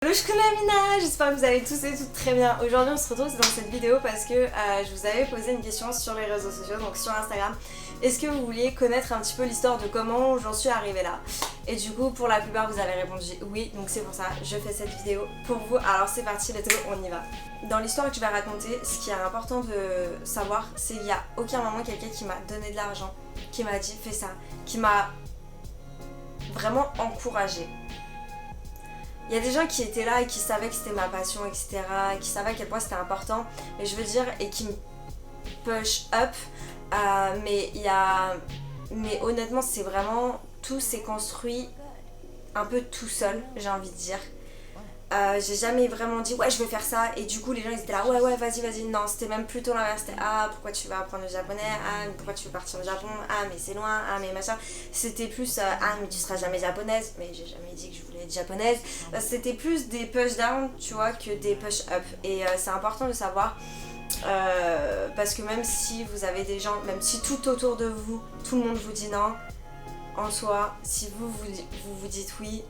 Hello, je connais Amina, j'espère que vous allez tous et toutes très bien. Aujourd'hui on se retrouve dans cette vidéo parce que je vous avais posé une question sur les réseaux sociaux, donc sur Instagram. Est-ce que vous vouliez connaître un petit peu l'histoire de comment j'en suis arrivée là? Et du coup pour la plupart vous avez répondu oui, donc c'est pour ça je fais cette vidéo pour vous. Alors c'est parti, let's go, on y va. Dans l'histoire que je vais raconter, ce qui est important de savoir, c'est qu'il n'y a aucun moment quelqu'un qui m'a donné de l'argent, qui m'a dit fais ça, qui m'a vraiment encouragée. Il y a des gens qui étaient là et qui savaient que c'était ma passion, etc. Et qui savaient à quel point c'était important. Mais je veux dire, et qui me push up. Mais honnêtement, c'est vraiment... Tout s'est construit un peu tout seul, j'ai envie de dire. J'ai jamais vraiment dit ouais je vais faire ça et du coup les gens ils étaient là ouais vas-y. Non, c'était même plutôt l'inverse. C'était pourquoi tu vas apprendre le japonais, mais pourquoi tu veux partir au Japon, mais c'est loin, mais machin. C'était plus mais tu seras jamais japonaise, mais j'ai jamais dit que je voulais être japonaise. C'était plus des push down tu vois que des push up et c'est important de savoir parce que même si vous avez des gens, même si tout autour de vous tout le monde vous dit non, en soi si vous dites oui,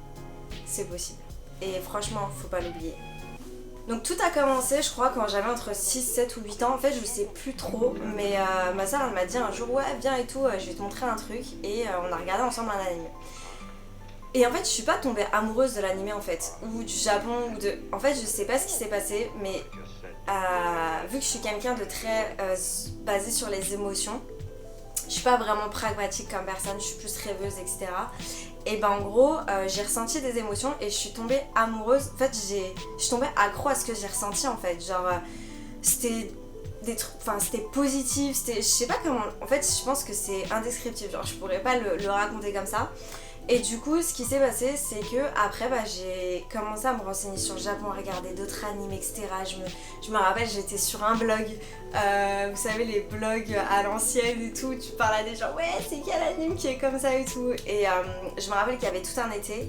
c'est possible. Et franchement, faut pas l'oublier. Donc tout a commencé, je crois, quand j'avais entre 6, 7 ou 8 ans. En fait, je sais plus trop, mais ma soeur elle m'a dit un jour, ouais, viens et tout, je vais te montrer un truc. Et on a regardé ensemble un anime. Et en fait, je suis pas tombée amoureuse de l'anime en fait, ou du Japon, ou de... En fait, je sais pas ce qui s'est passé, mais vu que je suis quelqu'un de très basé sur les émotions, je suis pas vraiment pragmatique comme personne, je suis plus rêveuse, etc. Et ben en gros, j'ai ressenti des émotions et je suis tombée amoureuse. En fait, je suis tombée accro à ce que j'ai ressenti en fait. Genre, c'était des trucs, enfin c'était positif, c'était, je sais pas comment. En fait, je pense que c'est indescriptible. Genre, je pourrais pas le raconter comme ça. Et du coup, ce qui s'est passé, c'est que après, j'ai commencé à me renseigner sur le Japon, à regarder d'autres animes, etc. Je me rappelle, j'étais sur un blog, vous savez, les blogs à l'ancienne et tout, tu parles à des gens, ouais, c'est quel anime qui est comme ça et tout. Et je me rappelle qu'il y avait tout un été,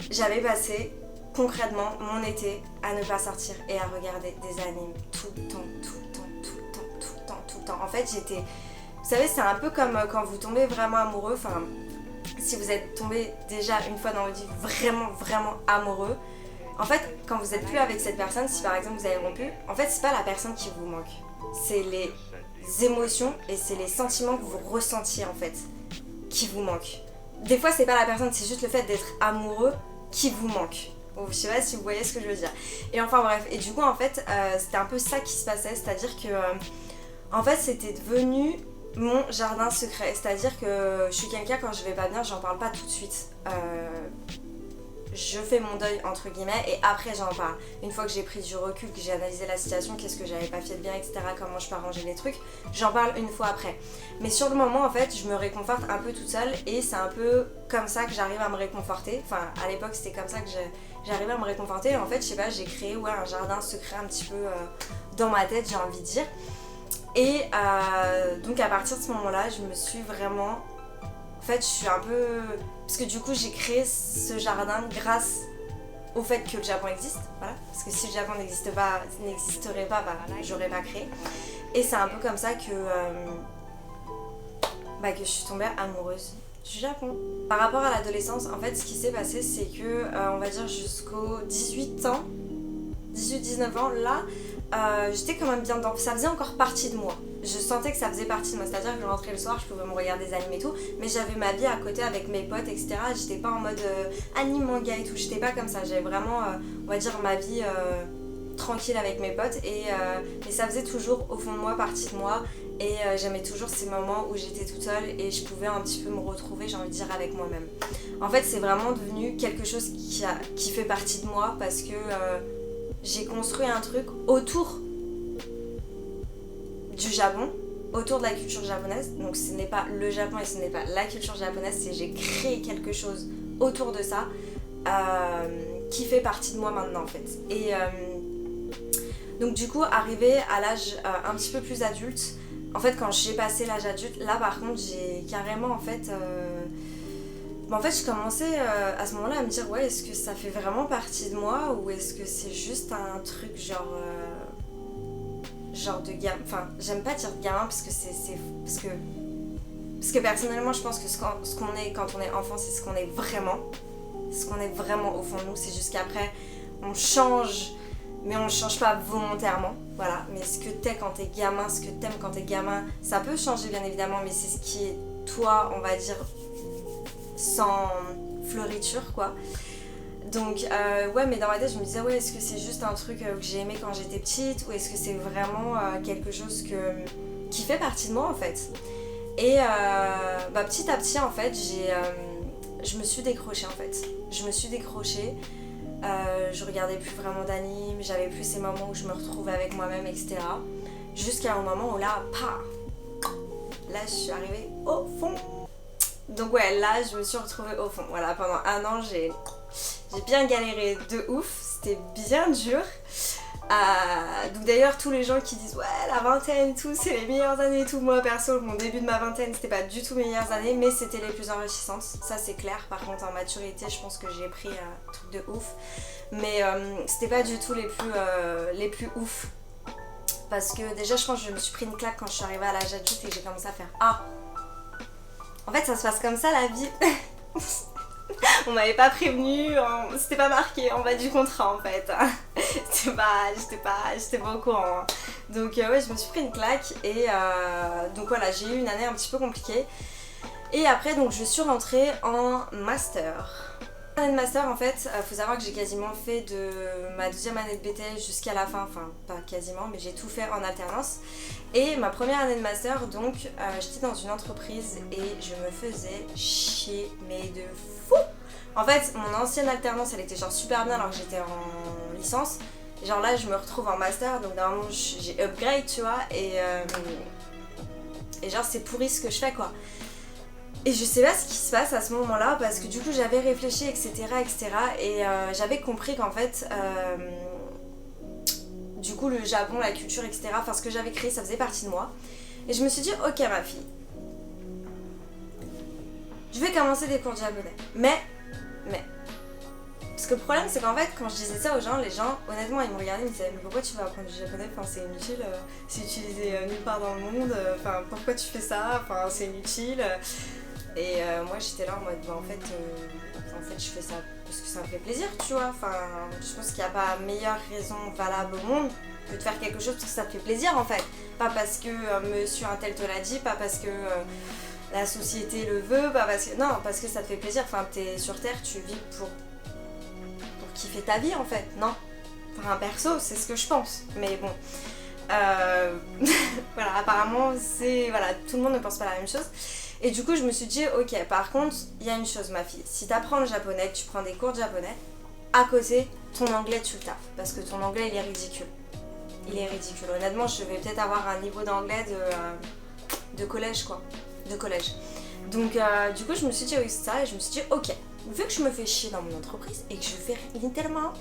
j'avais passé concrètement mon été à ne pas sortir et à regarder des animes tout le temps. En fait, j'étais... Vous savez, c'est un peu comme quand vous tombez vraiment amoureux, enfin... Si vous êtes tombé déjà une fois dans votre vie vraiment amoureux, en fait, quand vous êtes plus avec cette personne, si par exemple vous avez rompu, en fait, c'est pas la personne qui vous manque. C'est les émotions et c'est les sentiments que vous ressentiez en fait qui vous manquent. Des fois, c'est pas la personne, c'est juste le fait d'être amoureux qui vous manque. Bon, je sais pas si vous voyez ce que je veux dire. Et enfin bref, et du coup en fait, c'était un peu ça qui se passait, c'est-à-dire que en fait, c'était devenu mon jardin secret, c'est-à-dire que je suis quelqu'un, quand je vais pas bien, j'en parle pas tout de suite. Je fais mon deuil entre guillemets et après j'en parle. Une fois que j'ai pris du recul, que j'ai analysé la situation, qu'est-ce que j'avais pas fait de bien, etc., comment je peux arranger les trucs, j'en parle une fois après. Mais sur le moment en fait, je me réconforte un peu toute seule et c'est un peu comme ça que j'arrive à me réconforter. Enfin, à l'époque c'était comme ça que j'arrivais à me réconforter et en fait, je sais pas, j'ai créé un jardin secret un petit peu dans ma tête, j'ai envie de dire. Et donc à partir de ce moment-là, je me suis vraiment... En fait, je suis un peu... Parce que du coup, j'ai créé ce jardin grâce au fait que le Japon existe. Voilà. Parce que si le Japon n'existerait pas, j'aurais pas créé. Et c'est un peu comme ça que je suis tombée amoureuse du Japon. Par rapport à l'adolescence, en fait, ce qui s'est passé, c'est que, on va dire jusqu'aux 18 ans, 18-19 ans, là, j'étais quand même bien dedans. Ça faisait encore partie de moi. Je sentais que ça faisait partie de moi. C'est-à-dire que je rentrais le soir, je pouvais me regarder des animes et tout, mais j'avais ma vie à côté avec mes potes, etc. J'étais pas en mode anime, manga et tout. J'étais pas comme ça. J'avais vraiment, on va dire, ma vie tranquille avec mes potes. Et ça faisait toujours au fond de moi partie de moi. Et j'aimais toujours ces moments où j'étais toute seule et je pouvais un petit peu me retrouver, j'ai envie de dire, avec moi-même. En fait, c'est vraiment devenu quelque chose qui fait partie de moi parce que... j'ai construit un truc autour du Japon, autour de la culture japonaise. Donc ce n'est pas le Japon et ce n'est pas la culture japonaise, c'est j'ai créé quelque chose autour de ça qui fait partie de moi maintenant en fait. Et donc du coup, arrivé à l'âge un petit peu plus adulte, en fait quand j'ai passé l'âge adulte, là par contre j'ai carrément en fait... En fait, je commençais à ce moment-là à me dire ouais, est-ce que ça fait vraiment partie de moi ou est-ce que c'est juste un truc genre de gamin. Enfin, j'aime pas dire gamin parce que parce que personnellement, je pense que ce qu'on est quand on est enfant, c'est ce qu'on est vraiment au fond de nous. C'est juste qu'après, on change, mais on ne change pas volontairement, voilà. Mais ce que t'es quand t'es gamin, ce que t'aimes quand t'es gamin, ça peut changer bien évidemment, mais c'est ce qui est toi, on va dire, sans fleuriture, quoi. Donc ouais, mais dans ma tête je me disais ouais, est-ce que c'est juste un truc que j'ai aimé quand j'étais petite, ou est-ce que c'est vraiment quelque chose qui fait partie de moi en fait. Et petit à petit en fait je me suis décrochée en fait. Je me suis décrochée, je regardais plus vraiment d'anime, j'avais plus ces moments où je me retrouve avec moi-même, etc. Jusqu'à un moment où là, je suis arrivée au fond. Donc ouais, là je me suis retrouvée au fond. Voilà, pendant un an j'ai bien galéré de ouf, c'était bien dur. Donc d'ailleurs tous les gens qui disent ouais la vingtaine et tout c'est les meilleures années et tout, moi perso mon début de ma vingtaine c'était pas du tout mes meilleures années, mais c'était les plus enrichissantes, ça c'est clair. Par contre en maturité je pense que j'ai pris un truc de ouf, mais c'était pas du tout les plus ouf, parce que déjà je pense que je me suis pris une claque quand je suis arrivée à l'âge adulte et que j'ai commencé à faire en fait ça se passe comme ça la vie. On m'avait pas prévenu, c'était pas marqué en bas du contrat en fait. J'étais pas au courant. Donc ouais, je me suis pris une claque et donc voilà, j'ai eu une année un petit peu compliquée. Et après donc je suis rentrée en master. Année de master en fait, faut savoir que j'ai quasiment fait de ma deuxième année de BTS jusqu'à la fin, enfin pas quasiment, mais j'ai tout fait en alternance. Et ma première année de master, donc j'étais dans une entreprise et je me faisais chier, mais de fou. En fait, mon ancienne alternance, elle était genre super bien alors que j'étais en licence. Genre là, je me retrouve en master, donc normalement j'ai upgrade, tu vois, et genre c'est pourri ce que je fais, quoi. Et je sais pas ce qui se passe à ce moment-là, parce que du coup j'avais réfléchi, etc. Et j'avais compris qu'en fait, du coup le Japon, la culture, etc. Enfin ce que j'avais créé, ça faisait partie de moi. Et je me suis dit, ok ma fille, je vais commencer des cours de japonais. Mais, parce que le problème c'est qu'en fait quand je disais ça aux gens, les gens honnêtement ils me regardaient, ils me disaient mais pourquoi tu vas apprendre du japonais, enfin c'est inutile, c'est utilisé nulle part dans le monde, enfin pourquoi tu fais ça, enfin c'est inutile. Et moi j'étais là en mode en fait je fais ça parce que ça me fait plaisir, tu vois. Enfin je pense qu'il n'y a pas meilleure raison valable au monde que de faire quelque chose parce que ça te fait plaisir en fait. Pas parce que monsieur un tel te l'a dit, pas parce que la société le veut, pas parce que. Non, parce que ça te fait plaisir. Enfin t'es sur terre, tu vis pour kiffer ta vie en fait, non. Enfin perso c'est ce que je pense. Mais bon. Voilà, apparemment c'est. Voilà, tout le monde ne pense pas la même chose. Et du coup je me suis dit ok, par contre il y a une chose ma fille, si t'apprends le japonais, que tu prends des cours de japonais, à côté ton anglais tu le taffes, parce que ton anglais il est ridicule. Il est ridicule, honnêtement je vais peut-être avoir un niveau d'anglais de collège quoi, de collège. Donc du coup je me suis dit oui c'est ça, et je me suis dit ok, vu que je me fais chier dans mon entreprise et que je fais littéralement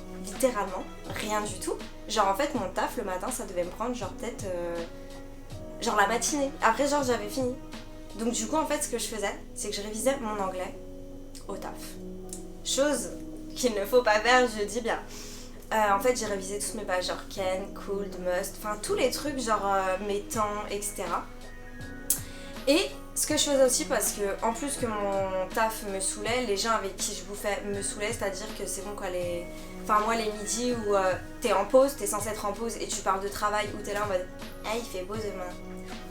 rien du tout, genre en fait mon taf le matin ça devait me prendre genre peut-être genre la matinée, après genre j'avais fini. Donc du coup en fait ce que je faisais c'est que je révisais mon anglais au taf. Chose qu'il ne faut pas faire, je dis bien. En fait j'ai révisé toutes mes pages genre can, could, must, enfin tous les trucs genre mes temps, etc. Et ce que je faisais aussi parce que en plus que mon taf me saoulait, les gens avec qui je bouffais me saoulaient, c'est-à-dire que c'est bon quoi les... Enfin moi les midis où t'es en pause, t'es censé être en pause et tu parles de travail, où t'es là en mode ah il fait beau demain,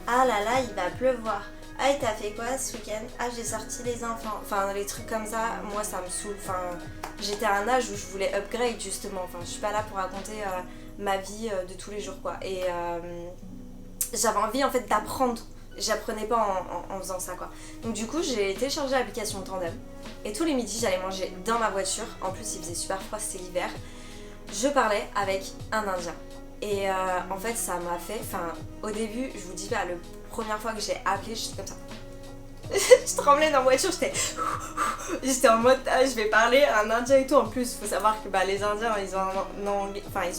ah là là il va pleuvoir, ah et t'as fait quoi ce week-end, ah j'ai sorti les enfants, enfin les trucs comme ça, moi ça me saoule, enfin j'étais à un âge où je voulais upgrade justement, enfin je suis pas là pour raconter ma vie de tous les jours quoi, et j'avais envie en fait d'apprendre, j'apprenais pas en faisant ça quoi. Donc du coup j'ai téléchargé l'application Tandem, et tous les midis j'allais manger dans ma voiture, en plus il faisait super froid, c'était l'hiver, je parlais avec un Indien. Et en fait ça m'a fait, enfin au début je vous dis pas, la première fois que j'ai appelé j'étais comme ça. Je tremblais dans la voiture, j'étais en mode je vais parler un indien et tout. En plus faut savoir que les indiens ils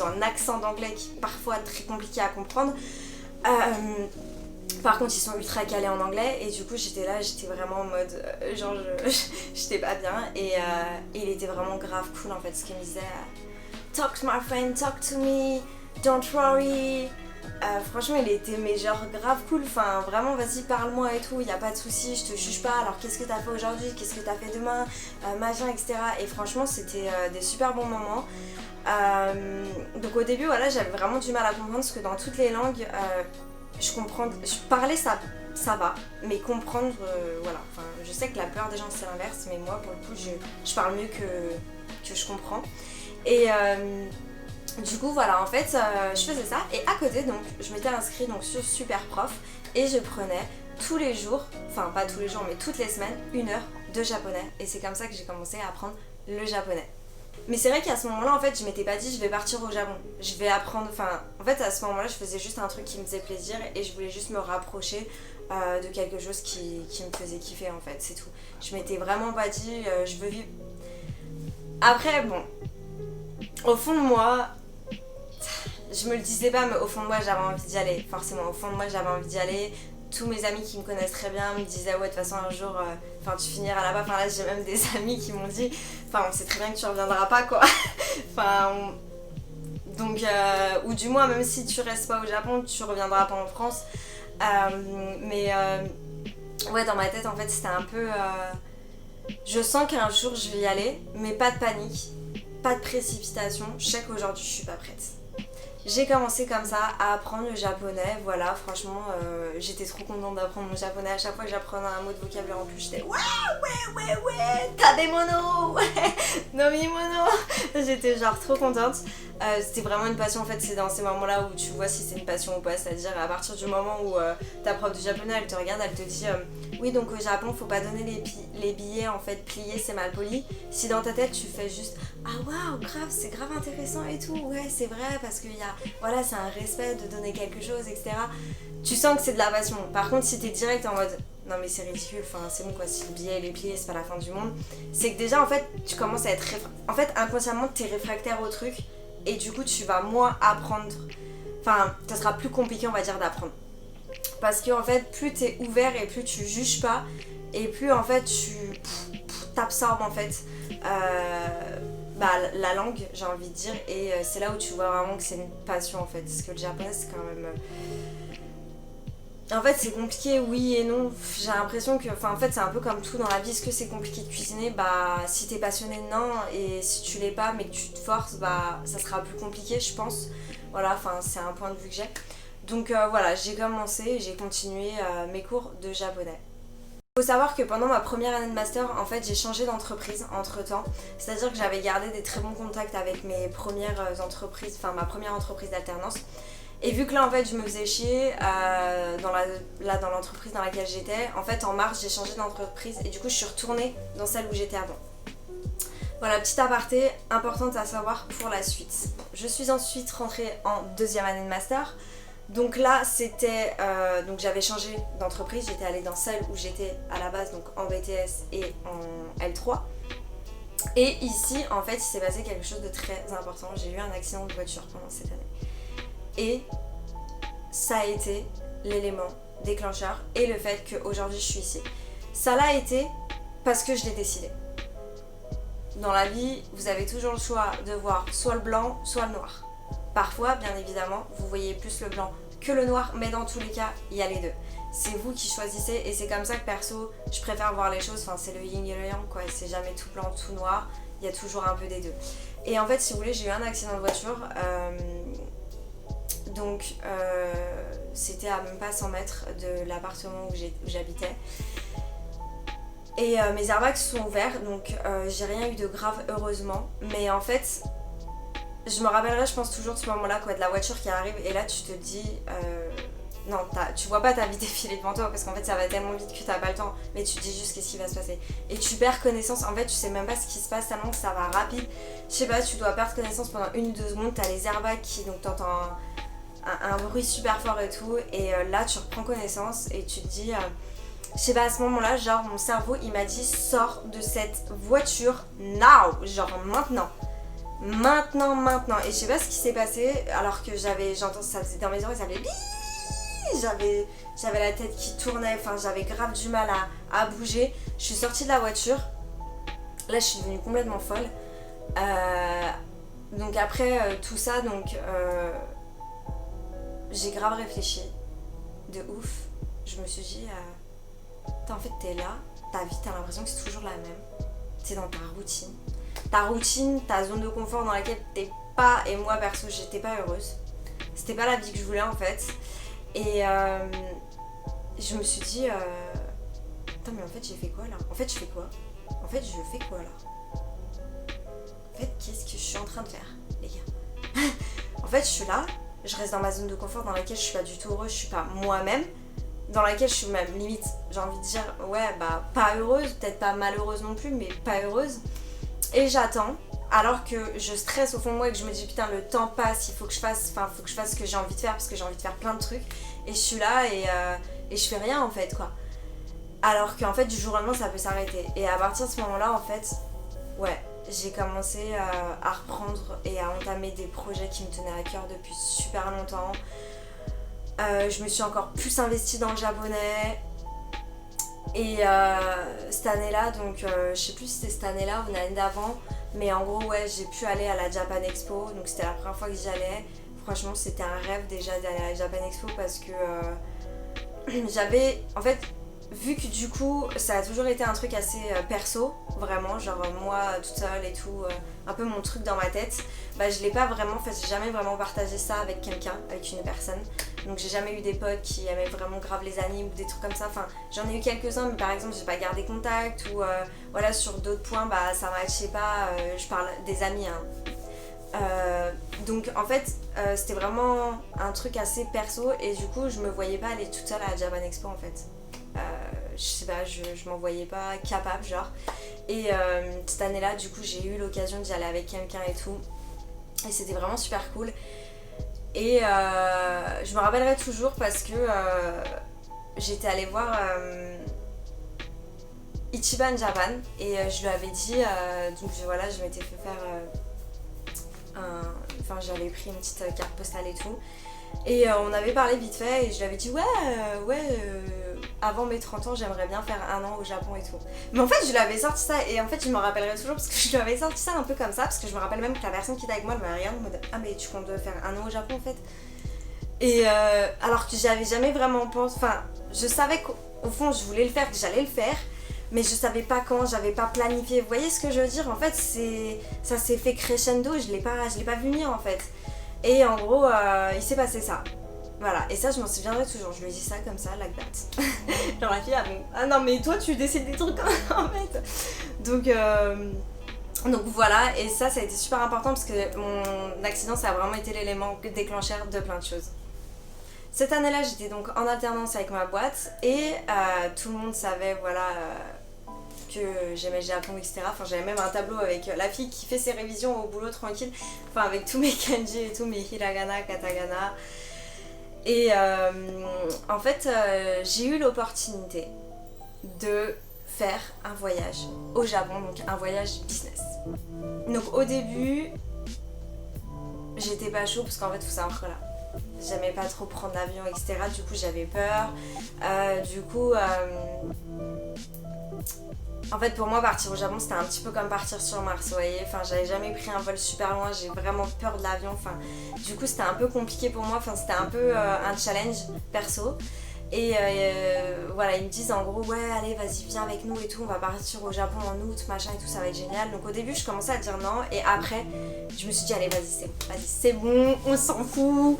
ont un accent d'anglais qui est parfois très compliqué à comprendre. Par contre ils sont ultra calés en anglais, et du coup j'étais là, j'étais vraiment en mode genre j'étais pas bien, et il était vraiment grave cool en fait, ce qu'il me disait talk to my friend, talk to me, don't worry, Franchement il était mais genre grave cool, enfin vraiment vas-y parle-moi et tout, y a pas de souci, je te juge pas, alors qu'est-ce que t'as fait aujourd'hui, qu'est-ce que t'as fait demain, machin etc. Et franchement c'était des super bons moments. Donc au début voilà j'avais vraiment du mal à comprendre parce que dans toutes les langues parler ça va, mais comprendre voilà, enfin je sais que la plupart des gens c'est l'inverse, mais moi pour le coup je parle mieux que je comprends. Et du coup voilà en fait je faisais ça et à côté donc je m'étais inscrite donc sur Superprof et je prenais tous les jours, enfin pas tous les jours mais toutes les semaines, 1 heure de japonais et c'est comme ça que j'ai commencé à apprendre le japonais. Mais c'est vrai qu'à ce moment-là en fait je m'étais pas dit je vais partir au Japon, je vais apprendre, enfin en fait à ce moment-là je faisais juste un truc qui me faisait plaisir et je voulais juste me rapprocher de quelque chose qui me faisait kiffer en fait, c'est tout. Je m'étais vraiment pas dit je veux vivre. Après bon, au fond de moi, je me le disais pas, mais au fond de moi j'avais envie d'y aller, forcément, au fond de moi j'avais envie d'y aller. Tous mes amis qui me connaissent très bien me disaient ouais de toute façon un jour tu finiras là-bas, enfin là j'ai même des amis qui m'ont dit enfin on sait très bien que tu reviendras pas quoi. Donc ou du moins même si tu restes pas au Japon tu reviendras pas en France. Ouais dans ma tête en fait c'était un peu je sens qu'un jour je vais y aller mais pas de panique, pas de précipitation, je sais qu'aujourd'hui je suis pas prête. J'ai commencé comme ça à apprendre le japonais, voilà, franchement, j'étais trop contente d'apprendre mon japonais. À chaque fois que j'apprenais un mot de vocabulaire en plus, j'étais ouais, tademono, ouais, nomimono. J'étais genre trop contente. C'était vraiment une passion en fait, c'est dans ces moments-là où tu vois si c'est une passion ou pas, c'est-à-dire à partir du moment où ta prof de japonais elle te regarde, elle te dit oui donc au Japon faut pas donner les billets en fait pliés, c'est mal poli. Si dans ta tête tu fais juste ah waouh grave c'est grave intéressant et tout, ouais c'est vrai parce qu'il y a voilà c'est un respect de donner quelque chose etc. Tu sens que c'est de la passion. Par contre si t'es direct en mode non mais c'est ridicule, enfin c'est bon quoi, si le billet il est plié c'est pas la fin du monde, c'est que déjà en fait tu commences à être en fait inconsciemment t'es réfractaire au truc et du coup tu vas moins apprendre, enfin ça sera plus compliqué on va dire d'apprendre parce que en fait plus t'es ouvert et plus tu juges pas et plus en fait tu t'absorbes en fait la langue j'ai envie de dire et c'est là où tu vois vraiment que c'est une passion en fait parce que le japonais c'est quand même en fait c'est compliqué oui et non, j'ai l'impression que en fait c'est un peu comme tout dans la vie, est-ce que c'est compliqué de cuisiner, bah si t'es passionné non, et si tu l'es pas mais que tu te forces bah ça sera plus compliqué je pense, voilà enfin c'est un point de vue que j'ai. Donc voilà j'ai commencé et j'ai continué mes cours de japonais. Faut savoir que pendant ma première année de master en fait j'ai changé d'entreprise entre temps, c'est à dire que j'avais gardé des très bons contacts avec mes premières entreprises, enfin ma première entreprise d'alternance. Et vu que là en fait je me faisais chier dans l'entreprise dans laquelle j'étais, en fait en mars j'ai changé d'entreprise et du coup je suis retournée dans celle où j'étais avant. Voilà, petite aparté importante à savoir pour la suite. Je suis ensuite rentrée en deuxième année de master. Donc là c'était, donc j'avais changé d'entreprise, j'étais allée dans celle où j'étais à la base, donc en BTS et en L3. Et ici en fait il s'est passé quelque chose de très important, j'ai eu un accident de voiture pendant cette année. Et ça a été l'élément déclencheur et le fait qu'aujourd'hui je suis ici. Ça l'a été parce que je l'ai décidé. Dans la vie, vous avez toujours le choix de voir soit le blanc, soit le noir. Parfois, bien évidemment, vous voyez plus le blanc que le noir, mais dans tous les cas, il y a les deux. C'est vous qui choisissez et c'est comme ça que perso, je préfère voir les choses, enfin c'est le yin et le yang quoi, c'est jamais tout blanc, tout noir, il y a toujours un peu des deux. Et en fait, si vous voulez, j'ai eu un accident de voiture. Donc c'était à même pas 100 mètres de l'appartement où j'habitais. Et mes airbags sont ouverts, donc j'ai rien eu de grave heureusement. Mais en fait, je me rappellerai je pense toujours de ce moment-là quoi, de la voiture qui arrive et là tu te dis... non, tu vois pas ta vie défiler devant toi parce qu'en fait ça va tellement vite que t'as pas le temps, mais tu te dis juste qu'est-ce qui va se passer. Et tu perds connaissance, en fait tu sais même pas ce qui se passe tellement que ça va rapide. Je sais pas, tu dois perdre connaissance pendant 1 ou 2 secondes, t'as les airbags qui... donc t'entends un bruit super fort et tout, et là tu reprends connaissance et tu te dis... je sais pas, à ce moment-là, genre mon cerveau il m'a dit sors de cette voiture now, genre maintenant. Maintenant. Et je sais pas ce qui s'est passé alors que j'entends ça faisait dans mes oreilles, ça faisait j'avais la tête qui tournait, enfin j'avais grave du mal à bouger. Je suis sortie de la voiture, là je suis devenue complètement folle. Donc après tout ça, donc j'ai grave réfléchi, de ouf. Je me suis dit, en fait t'es là, ta vie t'as l'impression que c'est toujours la même. T'es dans ta routine, ta zone de confort dans laquelle t'es pas, et moi perso j'étais pas heureuse. C'était pas la vie que je voulais en fait. Et je me suis dit, putain mais en fait j'ai fait quoi là? En fait je fais quoi? En fait je fais quoi là? En fait qu'est-ce que je suis en train de faire les gars? En fait je suis là, je reste dans ma zone de confort dans laquelle je suis pas du tout heureuse, je suis pas moi-même, dans laquelle je suis même limite, j'ai envie de dire, ouais bah pas heureuse, peut-être pas malheureuse non plus, mais pas heureuse. Et j'attends, alors que je stresse au fond de moi et que je me dis putain le temps passe, il faut que je fasse ce que j'ai envie de faire parce que j'ai envie de faire plein de trucs. Et je suis là et je fais rien en fait quoi. Alors qu'en fait du jour au lendemain ça peut s'arrêter. Et à partir de ce moment-là en fait, ouais, j'ai commencé à reprendre et à entamer des projets qui me tenaient à cœur depuis super longtemps. Je me suis encore plus investie dans le japonais. Et cette année-là, donc je sais plus si c'était cette année-là ou l'année d'avant, mais en gros ouais j'ai pu aller à la Japan Expo, donc c'était la première fois que j'y allais. Franchement c'était un rêve déjà d'aller à la Japan Expo parce que j'avais en fait vu que du coup ça a toujours été un truc assez perso, vraiment, genre moi toute seule et tout, un peu mon truc dans ma tête, bah je l'ai pas vraiment, enfin j'ai jamais vraiment partagé ça avec quelqu'un, avec une personne. Donc j'ai jamais eu des potes qui aimaient vraiment grave les animes ou des trucs comme ça, enfin j'en ai eu quelques-uns mais par exemple j'ai pas gardé contact ou voilà sur d'autres points bah ça matchait pas, je parle des amis hein. Donc en fait c'était vraiment un truc assez perso et du coup je me voyais pas aller toute seule à la Japan Expo en fait. Je sais pas, je m'en voyais pas capable genre. Et cette année là du coup j'ai eu l'occasion d'y aller avec quelqu'un et tout. Et c'était vraiment super cool. Et je me rappellerai toujours parce que j'étais allée voir Ichiban Japan et je lui avais dit, donc voilà je m'étais fait faire enfin j'avais pris une petite carte postale et tout. Et on avait parlé vite fait et je lui avais dit avant mes 30 ans j'aimerais bien faire 1 an au Japon et tout. Mais en fait je lui avais sorti ça et en fait je me rappellerai toujours parce que je lui avais sorti ça un peu comme ça parce que je me rappelle même que la personne qui était avec moi elle m'a regardé en mode ah mais tu comptes faire 1 an au Japon en fait. Et alors que j'avais jamais vraiment pensé, enfin je savais qu'au fond je voulais le faire, que j'allais le faire, mais je savais pas quand, j'avais pas planifié. Vous voyez ce que je veux dire? En fait ça s'est fait crescendo, je l'ai pas vu venir en fait. Et en gros, il s'est passé ça. Voilà, et ça je m'en souviendrai toujours, je lui ai dit ça comme ça, like that. Genre la fille, ah non mais toi tu décides des trucs en fait. Donc voilà, et ça a été super important parce que mon accident ça a vraiment été l'élément déclencheur de plein de choses. Cette année-là j'étais donc en alternance avec ma boîte et tout le monde savait voilà que j'aimais le Japon etc. Enfin j'avais même un tableau avec la fille qui fait ses révisions au boulot tranquille, enfin avec tous mes kanji et tout, mes hiragana, katagana. Et en fait j'ai eu l'opportunité de faire un voyage au Japon, donc un voyage business. Donc au début j'étais pas chaud parce qu'en fait faut savoir que là j'aimais pas trop prendre l'avion etc. Du coup j'avais peur, en fait pour moi partir au Japon c'était un petit peu comme partir sur Mars, vous voyez, enfin j'avais jamais pris un vol super loin, j'ai vraiment peur de l'avion, enfin du coup c'était un peu compliqué pour moi, enfin c'était un peu un challenge perso. Et voilà, ils me disent en gros ouais allez vas-y viens avec nous et tout, on va partir au Japon en août machin et tout, ça va être génial. Donc au début je commençais à dire non et après je me suis dit allez vas-y c'est bon, on s'en fout,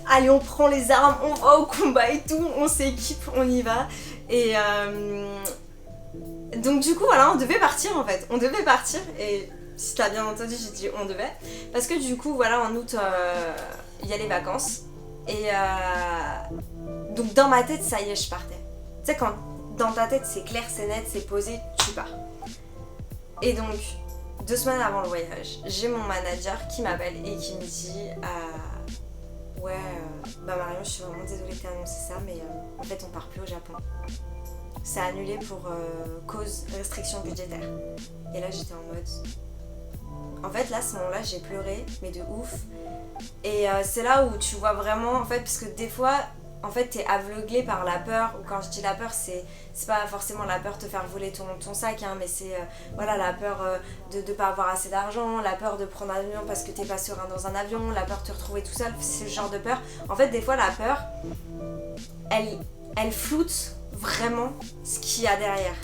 allez on prend les armes, on va au combat et tout, on s'équipe, on y va. Et donc du coup voilà on devait partir en fait, et si t'as bien entendu j'ai dit on devait, parce que du coup voilà en août il y a les vacances et donc dans ma tête ça y est je partais. Tu sais quand dans ta tête c'est clair, c'est net, c'est posé, tu pars. Et donc 2 semaines avant le voyage, j'ai mon manager qui m'appelle et qui me dit bah Marion je suis vraiment désolée que t'aies annoncé ça mais en fait on part plus au Japon. C'est annulé pour cause restriction budgétaire. Et là j'étais en mode... En fait là à ce moment-là j'ai pleuré mais de ouf. Et c'est là où tu vois vraiment en fait parce que des fois en fait t'es aveuglé par la peur, ou quand je dis la peur c'est pas forcément la peur de te faire voler ton sac hein, mais c'est voilà, la peur de pas avoir assez d'argent, la peur de prendre un avion parce que t'es pas serein dans un avion, la peur de te retrouver tout seul, c'est ce genre de peur. En fait des fois la peur elle floute vraiment ce qu'il y a derrière.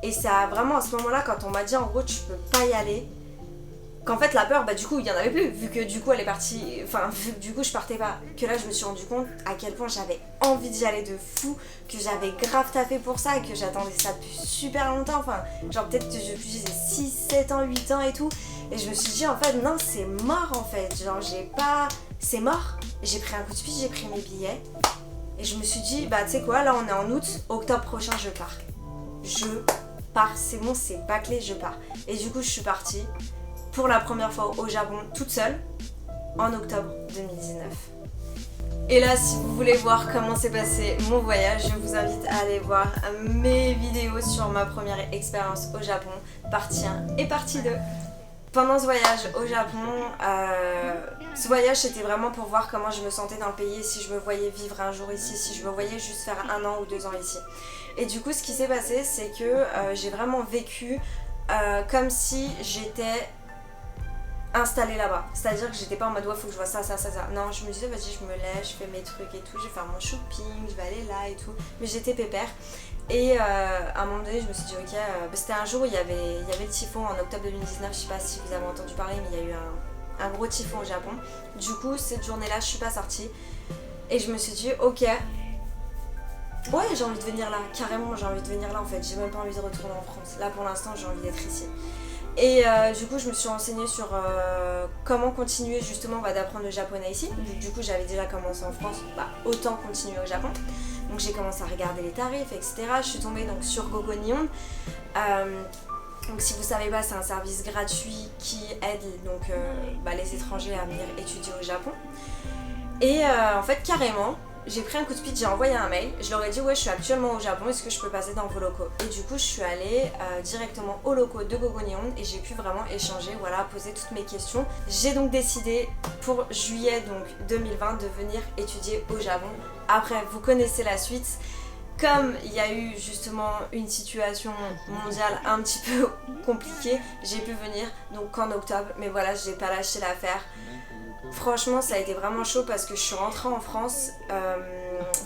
Et ça vraiment à ce moment-là, quand on m'a dit en gros tu peux pas y aller, qu'en fait la peur, bah du coup il y en avait plus, vu que du coup elle est partie, enfin vu que du coup je partais pas, que là je me suis rendu compte à quel point j'avais envie d'y aller de fou, que j'avais grave taffé pour ça, que j'attendais ça depuis super longtemps, enfin genre peut-être que depuis j'ai 6, 7 ans, 8 ans et tout, et je me suis dit en fait non c'est mort en fait, genre j'ai pas, c'est mort, j'ai pris un coup de piste, j'ai pris mes billets, et je me suis dit bah tu sais quoi, là on est en août, octobre prochain je pars, c'est bon, c'est bâclé, je pars. Et du coup je suis partie pour la première fois au Japon toute seule en octobre 2019. Et là si vous voulez voir comment s'est passé mon voyage, je vous invite à aller voir mes vidéos sur ma première expérience au Japon, partie 1 et partie 2. Pendant ce voyage au Japon, ce voyage c'était vraiment pour voir comment je me sentais dans le pays, si je me voyais vivre un jour ici, si je me voyais juste faire 1 an ou 2 ans ici. Et du coup ce qui s'est passé c'est que j'ai vraiment vécu comme si j'étais installée là-bas. C'est-à-dire que j'étais pas en mode ouais faut que je vois ça. Non, je me disais vas-y je me lève, je fais mes trucs et tout, je vais faire mon shopping, je vais aller là et tout. Mais j'étais pépère. Et à un moment donné je me suis dit ok, c'était un jour où il y avait le typhon en octobre 2019, je sais pas si vous avez entendu parler mais il y a eu un gros typhon au Japon. Du coup cette journée-là je suis pas sortie. Et je me suis dit ok, ouais j'ai envie de venir là, carrément j'ai envie de venir là en fait, j'ai même pas envie de retourner en France. Là pour l'instant j'ai envie d'être ici. Et du coup je me suis renseignée sur comment continuer justement d'apprendre le japonais ici. Du coup j'avais déjà commencé en France, autant continuer au Japon. Donc j'ai commencé à regarder les tarifs, etc. Je suis tombée donc sur Gogo Nihon. Donc si vous savez pas, c'est un service gratuit qui aide donc, les étrangers à venir étudier au Japon. Et en fait carrément, j'ai pris un coup de piste, j'ai envoyé un mail, je leur ai dit ouais je suis actuellement au Japon, est-ce que je peux passer dans vos locaux? Et du coup je suis allée directement aux locaux de Gogo Nihon et j'ai pu vraiment échanger, voilà, poser toutes mes questions. J'ai donc décidé pour juillet donc 2020 de venir étudier au Japon. Après vous connaissez la suite, comme il y a eu justement une situation mondiale un petit peu compliquée, j'ai pu venir donc qu'en octobre, mais voilà j'ai pas lâché l'affaire. Franchement ça a été vraiment chaud parce que je suis rentrée en France,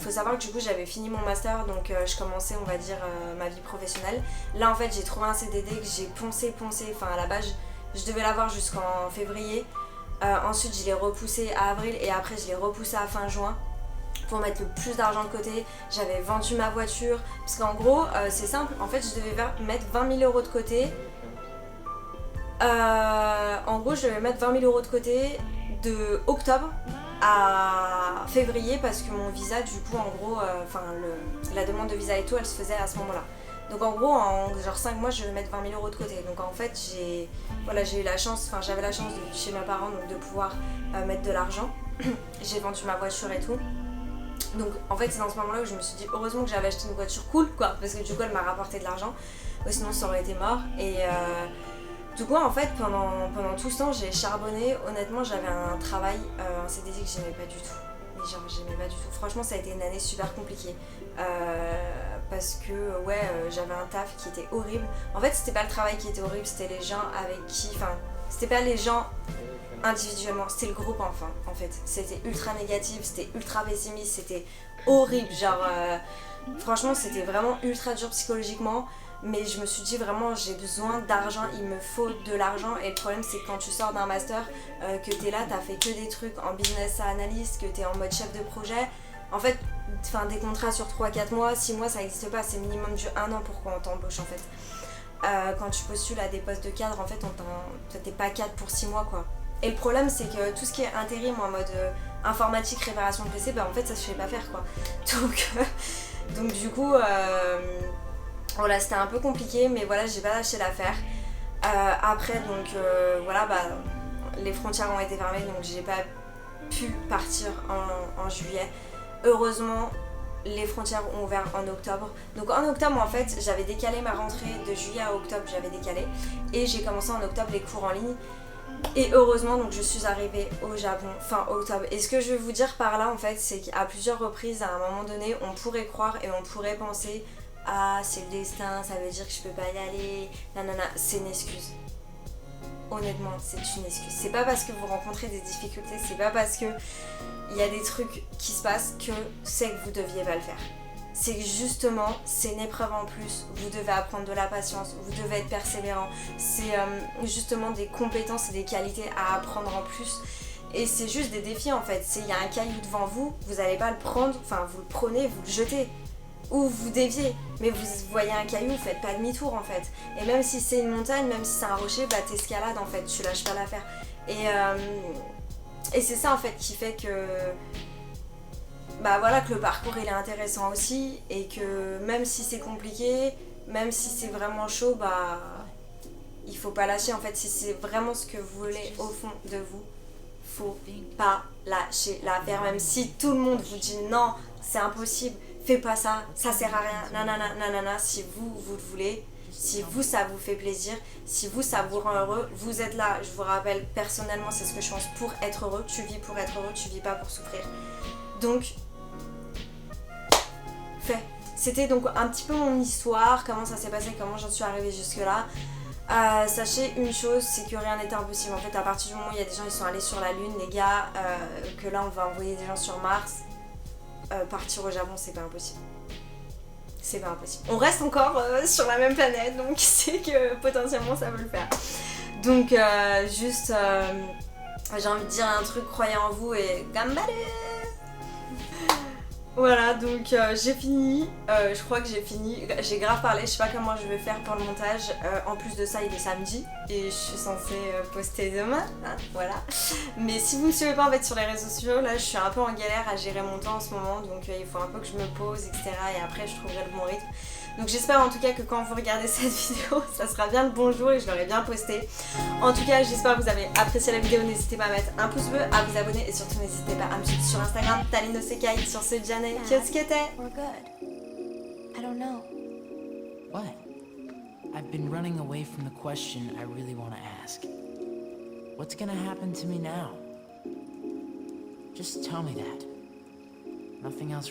faut savoir que du coup j'avais fini mon master donc je commençais on va dire ma vie professionnelle. Là en fait j'ai trouvé un CDD que j'ai poncé, enfin à la base je devais l'avoir jusqu'en février, ensuite je l'ai repoussé à avril et après je l'ai repoussé à fin juin pour mettre le plus d'argent de côté. J'avais vendu ma voiture parce qu'en gros c'est simple, en fait je devais mettre 20 000 € de côté. En gros je devais mettre 20 000 € de côté de octobre à février parce que mon visa du coup en gros, la demande de visa et tout elle se faisait à ce moment là. Donc en gros en genre 5 mois je vais mettre 20 000 € de côté. Donc en fait j'ai eu la chance, j'avais la chance de chez mes parents donc de pouvoir mettre de l'argent. J'ai vendu ma voiture et tout. Donc en fait c'est dans ce moment là où je me suis dit heureusement que j'avais acheté une voiture cool quoi, parce que du coup elle m'a rapporté de l'argent, sinon ça aurait été mort. Et du coup en fait pendant tout ce temps j'ai charbonné, honnêtement j'avais un travail, un CDD que j'aimais pas du tout. Mais genre j'aimais pas du tout, franchement ça a été une année super compliquée. Parce que j'avais un taf qui était horrible. En fait c'était pas le travail qui était horrible, c'était les gens avec qui, c'était pas les gens individuellement, c'était le groupe en fait. C'était ultra négatif, c'était ultra pessimiste, c'était horrible, genre franchement c'était vraiment ultra dur psychologiquement. Mais je me suis dit vraiment j'ai besoin d'argent, il me faut de l'argent. Et le problème c'est que quand tu sors d'un master, que t'es là, t'as fait que des trucs en business analyst, que t'es en mode chef de projet. En fait, des contrats sur 3-4 mois, 6 mois ça n'existe pas, c'est minimum du 1 an pour qu'on t'embauche en fait. Quand tu postules à des postes de cadre, en fait t'es pas cadre pour 6 mois quoi. Et le problème c'est que tout ce qui est intérim en mode informatique, réparation de PC, en fait ça se fait pas faire quoi. Donc du coup... voilà c'était un peu compliqué mais voilà j'ai pas lâché l'affaire. Après donc les frontières ont été fermées donc j'ai pas pu partir en juillet. Heureusement les frontières ont ouvert en octobre. Donc en octobre en fait j'avais décalé ma rentrée de juillet à octobre, j'avais décalé et j'ai commencé en octobre les cours en ligne. Et heureusement, donc je suis arrivée au Japon fin octobre. Et ce que je veux vous dire par là, en fait, c'est qu'à plusieurs reprises, à un moment donné, on pourrait croire et on pourrait penser ah, c'est le destin, ça veut dire que je peux pas y aller, nanana, c'est une excuse. Honnêtement, c'est une excuse. C'est pas parce que vous rencontrez des difficultés, c'est pas parce que il y a des trucs qui se passent que c'est que vous deviez pas le faire. C'est que justement, c'est une épreuve en plus, vous devez apprendre de la patience, vous devez être persévérant, c'est justement des compétences et des qualités à apprendre en plus. Et c'est juste des défis en fait, il y a un caillou devant vous, vous n'allez pas le prendre, enfin vous le prenez, vous le jetez, ou vous déviez, mais vous voyez un caillou, faites pas demi-tour en fait. Et même si c'est une montagne, même si c'est un rocher, bah t'escalades en fait, tu lâches pas l'affaire. Et c'est ça en fait qui fait que bah voilà, que le parcours il est intéressant aussi et que même si c'est compliqué, même si c'est vraiment chaud, bah il faut pas lâcher en fait. Si c'est vraiment ce que vous voulez au fond de vous, faut pas lâcher l'affaire. Même si tout le monde vous dit non, c'est impossible, fais pas ça, ça sert à rien, nanana, nanana, si vous le voulez, si vous ça vous fait plaisir, si vous ça vous rend heureux, vous êtes là, je vous rappelle personnellement c'est ce que je pense, pour être heureux, tu vis pour être heureux, tu vis pas pour souffrir. Donc fait. C'était donc un petit peu mon histoire, comment ça s'est passé, comment j'en suis arrivée jusque là. Sachez une chose, c'est que rien n'est impossible. En fait, à partir du moment où il y a des gens qui sont allés sur la Lune, les gars, que là on va envoyer des gens sur Mars, partir au Japon, c'est pas impossible. C'est pas impossible. On reste encore sur la même planète, donc c'est que potentiellement ça peut le faire. Donc juste, j'ai envie de dire un truc, croyez en vous et gambare. Voilà, donc j'ai fini, je crois que j'ai fini, j'ai grave parlé, je sais pas comment je vais faire pour le montage, en plus de ça il est samedi et je suis censée poster demain, hein, voilà. Mais si vous me suivez pas en fait sur les réseaux sociaux, là je suis un peu en galère à gérer mon temps en ce moment, donc il faut un peu que je me pose, etc. et après je trouverai le bon rythme. Donc j'espère en tout cas que quand vous regardez cette vidéo, ça sera bien le bon jour et je l'aurai bien posté. En tout cas, j'espère que vous avez apprécié la vidéo. N'hésitez pas à mettre un pouce bleu, à vous abonner et surtout n'hésitez pas à me suivre sur Instagram, Talinosekai, sur ce Jane Kyotsukete. We're good. I don't know. What? I've been running away from the question I really want to ask. What's gonna happen to me now? Just tell me that. Nothing else really